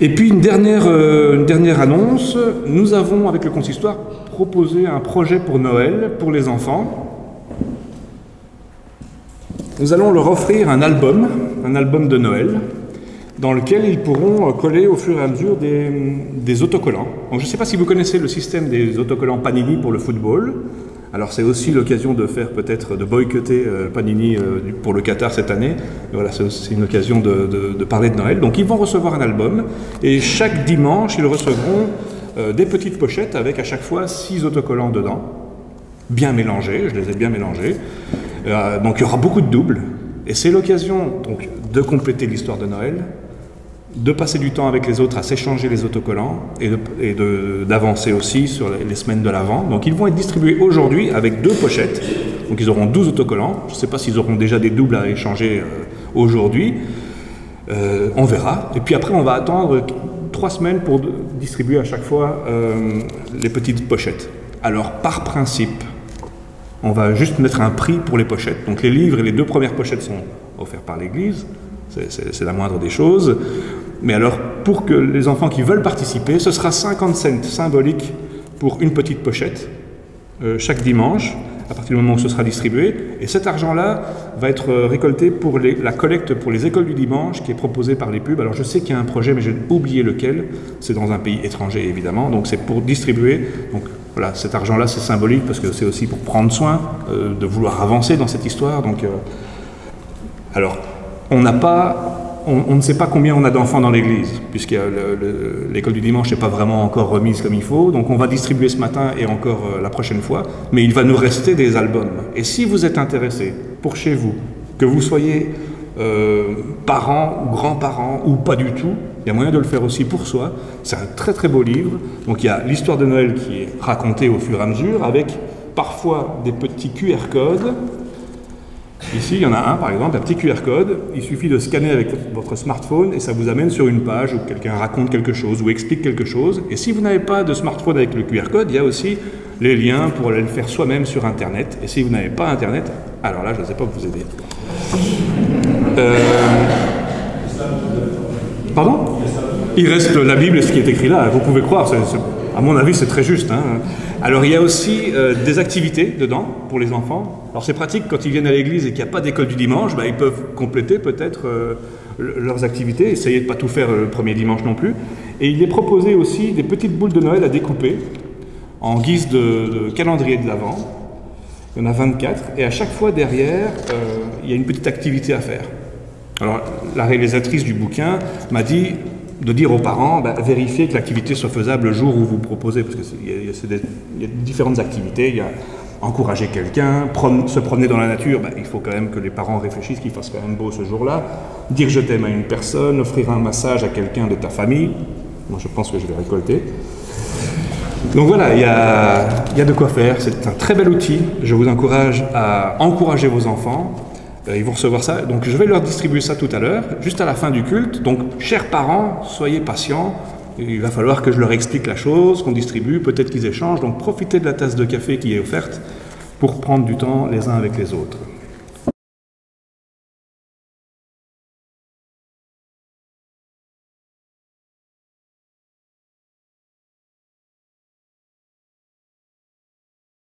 Et puis une dernière annonce, nous avons avec le consistoire proposé un projet pour Noël, pour les enfants. Nous allons leur offrir un album de Noël, dans lequel ils pourront coller au fur et à mesure des autocollants. Donc, je ne sais pas si vous connaissez le système des autocollants Panini pour le football. Alors c'est aussi l'occasion de faire peut-être, de boycotter Panini pour le Qatar cette année. Voilà, c'est une occasion de parler de Noël. Donc ils vont recevoir un album et chaque dimanche ils recevront des petites pochettes avec à chaque fois 6 autocollants dedans, bien mélangés, je les ai bien mélangés. Donc il y aura beaucoup de doubles et c'est l'occasion donc de compléter l'histoire de Noël, de passer du temps avec les autres à s'échanger les autocollants et d'avancer aussi sur les semaines de l'Avent. Donc ils vont être distribués aujourd'hui avec 2 pochettes. Donc ils auront 12 autocollants. Je ne sais pas s'ils auront déjà des doubles à échanger aujourd'hui. On verra. Et puis après on va attendre 3 semaines pour distribuer à chaque fois les petites pochettes. Alors par principe, on va juste mettre un prix pour les pochettes. Donc les livres et les 2 premières pochettes sont offerts par l'Église. C'est la moindre des choses. Mais alors, pour que les enfants qui veulent participer, ce sera 50 cents symboliques pour une petite pochette, chaque dimanche, à partir du moment où ce sera distribué. Et cet argent-là va être récolté pour la collecte pour les écoles du dimanche, qui est proposée par les pubs. Alors je sais qu'il y a un projet, mais j'ai oublié lequel. C'est dans un pays étranger, évidemment. Donc c'est pour distribuer. Donc voilà, cet argent-là, c'est symbolique, parce que c'est aussi pour prendre soin, de vouloir avancer dans cette histoire. Donc, alors, on ne sait pas combien on a d'enfants dans l'église, puisque l'école du dimanche n'est pas vraiment encore remise comme il faut, donc on va distribuer ce matin et encore la prochaine fois, mais il va nous rester des albums. Et si vous êtes intéressé pour chez vous, que vous soyez parents ou grands-parents ou pas du tout, il y a moyen de le faire aussi pour soi. C'est un très très beau livre, donc il y a l'histoire de Noël qui est racontée au fur et à mesure, avec parfois des petits QR codes. Ici, il y en a un, par exemple, un petit QR code. Il suffit de scanner avec votre smartphone et ça vous amène sur une page où quelqu'un raconte quelque chose ou explique quelque chose. Et si vous n'avez pas de smartphone avec le QR code, il y a aussi les liens pour aller le faire soi-même sur Internet. Et si vous n'avez pas Internet, alors là, je ne sais pas vous aider. Pardon ? Il reste la Bible et ce qui est écrit là. Vous pouvez croire, à mon avis, c'est très juste. Alors il y a aussi des activités dedans pour les enfants. Alors c'est pratique quand ils viennent à l'église et qu'il n'y a pas d'école du dimanche, ils peuvent compléter peut-être leurs activités, essayer de ne pas tout faire le premier dimanche non plus. Et il est proposé aussi des petites boules de Noël à découper en guise de calendrier de l'Avent. Il y en a 24 et à chaque fois derrière, il y a une petite activité à faire. Alors la réalisatrice du bouquin m'a dit de dire aux parents, vérifiez que l'activité soit faisable le jour où vous proposez, parce qu'il y a différentes activités, il y a encourager quelqu'un, se promener dans la nature, il faut quand même que les parents réfléchissent qu'il fasse quand même beau ce jour-là, dire je t'aime à une personne, offrir un massage à quelqu'un de ta famille, moi je pense que je vais récolter. Donc voilà, il y a de quoi faire, c'est un très bel outil, je vous encourage à encourager vos enfants. Ils vont recevoir ça, donc je vais leur distribuer ça tout à l'heure, juste à la fin du culte. Donc, chers parents, soyez patients, il va falloir que je leur explique la chose, qu'on distribue, peut-être qu'ils échangent, donc profitez de la tasse de café qui est offerte pour prendre du temps les uns avec les autres.